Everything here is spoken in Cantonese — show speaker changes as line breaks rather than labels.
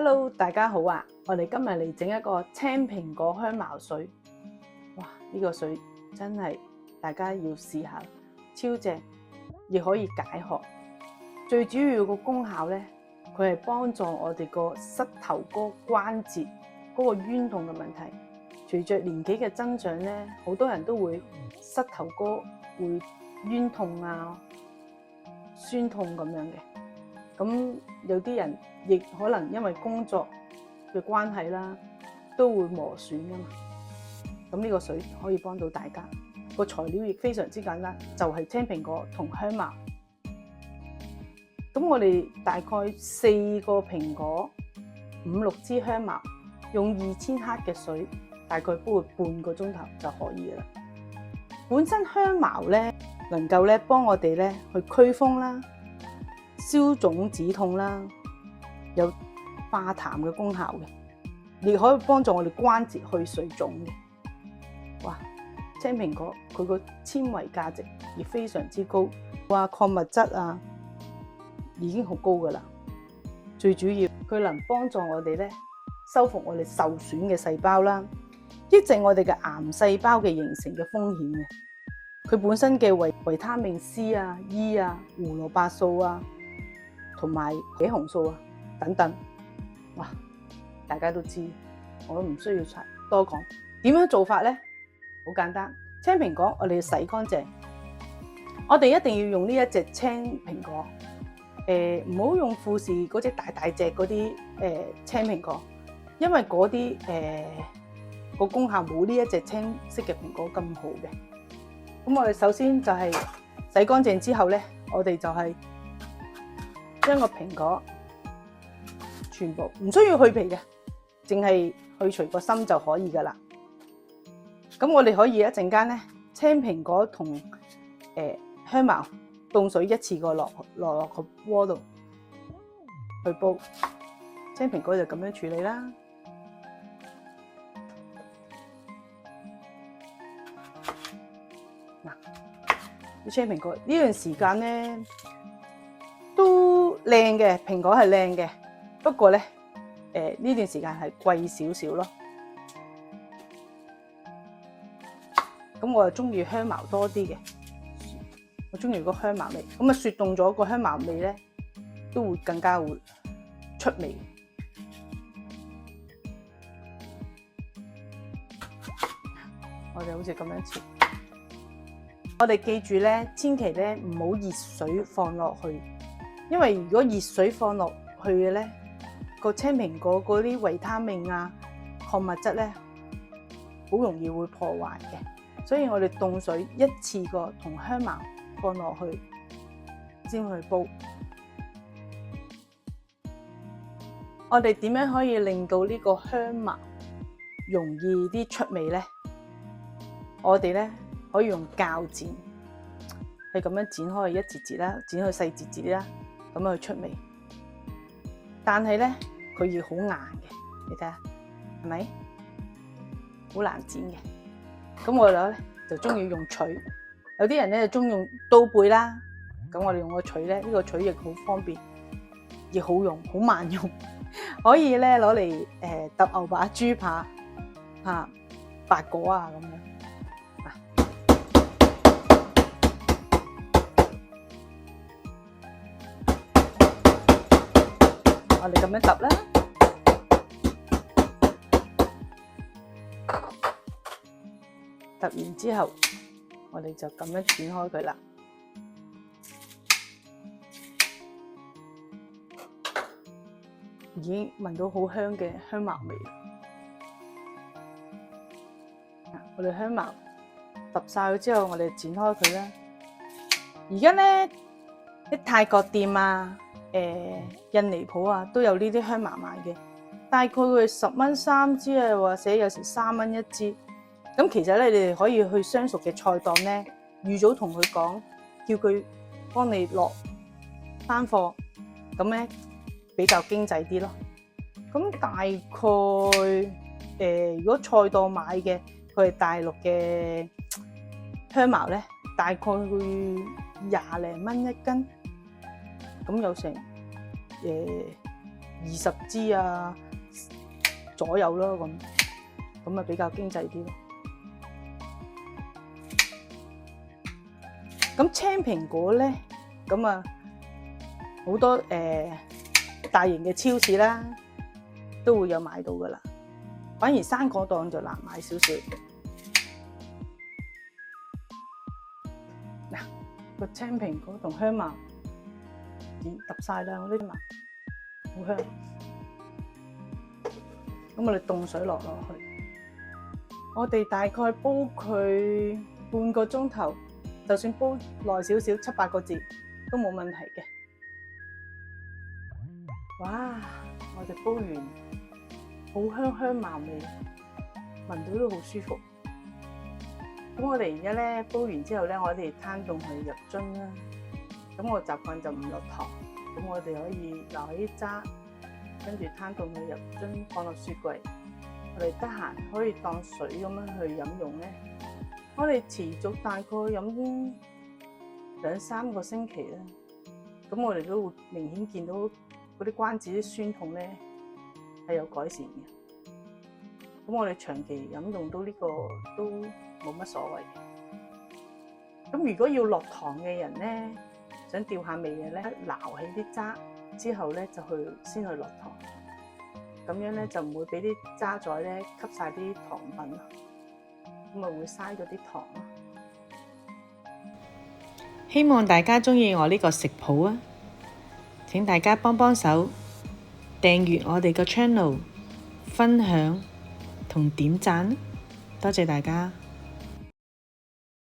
Hello，大家好啊！我哋今日嚟整一個青蘋果香茅水。哇！呢個水真係大家要試下，超正，亦可以解渴。最主要個功效咧，佢係幫助我哋個膝頭哥關節嗰個冤痛嘅問題。隨着年紀嘅增長咧，好多人都會膝頭哥會冤痛啊、酸痛咁樣嘅。咁有啲人亦可能因為工作嘅關係啦，都會磨損噶嘛。咁呢個水可以幫到大家。個材料亦非常之簡單，就係青蘋果同香茅。咁我哋大概4個蘋果、5-6支香茅，用2000克嘅水，大概煲半個鐘頭就可以啦。本身香茅咧，能夠咧幫我哋咧去驅風啦、消腫止痛啦，有化痰嘅功效嘅，亦可以幫助我哋關節去水腫嘅。哇！青蘋果佢個纖維價值亦非常之高，話礦物質啊已經好高噶啦。最主要佢能幫助我哋咧修復我哋受損嘅細胞啦，抑制我哋嘅癌細胞嘅形成嘅風險嘅。佢本身嘅維他命 C 啊、E 啊、胡蘿蔔素啊，同埋茄紅素啊等等。哇！大家都知，我都唔需要多講。點樣做法咧？好簡單，青蘋果我哋要洗乾淨，我哋一定要用呢一隻青蘋果，唔好用富士嗰隻大隻嗰啲青蘋果，因為嗰啲個功效冇呢一隻青色嘅蘋果咁好嘅。咁我哋首先就係洗乾淨之後咧，我哋就係將個蘋果全部唔需要去皮嘅，淨係去除個心就可以噶啦。咁我哋可以一陣間咧，青蘋果同香茅凍水一次過落個鍋度去煲，青蘋果就咁樣處理啦。嗱，啲青蘋果呢段時間咧都靚嘅，蘋果係靚嘅，不過咧呢段時間係貴少少咯。咁我就中意香茅多啲嘅，我中意個香茅味。咁啊雪凍咗個香茅味咧，都會更加會出味。我哋好似咁樣切。我哋記住咧，千祈咧唔好熱水放落去，因為如果熱水放落去嘅咧，個青蘋果嗰啲維他命啊、礦物質咧，好容易會破壞嘅。所以我哋凍水一次過同香茅放落去先去煲。我哋點樣可以令到呢個香茅容易啲出味咧？我哋咧可以用鉸剪，係咁樣剪開一節節啦，剪開細節節啦，咁樣去出味。但係咧，佢亦好硬嘅，你睇下係咪？好難剪嘅。咁我哋咧就中意用錘，有啲人咧就中意用刀背啦。咁我哋用個錘咧，呢個錘亦好方便，亦好用，好慢用，可以咧攞嚟揼牛扒、豬扒啊、白果啊咁樣。我哋咁樣揼啦。揼完之後，我哋就咁樣剪開佢啦。已經聞到好香嘅香茅味啦。我哋香茅揼晒佢之後，我哋剪開佢啦。而家咧啲泰國店啊、印尼鋪啊都有呢啲香茅賣嘅，大概佢10蚊3支啊，或者有時3蚊1支。咁其實咧，你哋可以去相熟嘅菜檔咧，預早同佢講，叫佢幫你落單貨，咁咧比較經濟啲咯。咁大概如果菜檔買嘅，佢係大陸嘅香茅咧，大概會20零蚊1斤，咁有成20支啊左右咯，咁啊比較經濟啲咯。咁青蘋果咧，咁啊好多大型嘅超市啦，都會有買到噶啦。反而生果檔就難買少少。嗱，個青蘋果同香茅揼晒啦，我啲茅好香。咁我哋凍水落去，我哋大概煲佢半個鐘頭，就算煲耐少少7、8個字都冇問題嘅。哇！我哋煲完好香香茅味，聞到都好舒服。咁我哋而家咧煲完之後咧，我哋攤凍佢入樽啦。咁我習慣就唔落糖，咁我哋可以留啲渣，跟住攤凍佢入樽，放落雪櫃。我哋得閒可以當水咁樣去飲用咧。我哋持續大概飲2、3個星期咧，咁我哋都會明顯見到嗰啲關節啲酸痛咧係有改善嘅。咁我哋長期飲用到呢個都冇乜所謂嘅。咁如果要落糖嘅人咧，想調下味嘅咧，撈起啲渣之後咧就先去落糖，咁樣咧就唔會俾啲渣滓咧吸晒啲糖分，咁咪會嘥咗啲糖咯。
希望大家鍾意我呢個食譜啊！請大家幫手訂閱我哋個 channel、分享同點讚，多謝大家。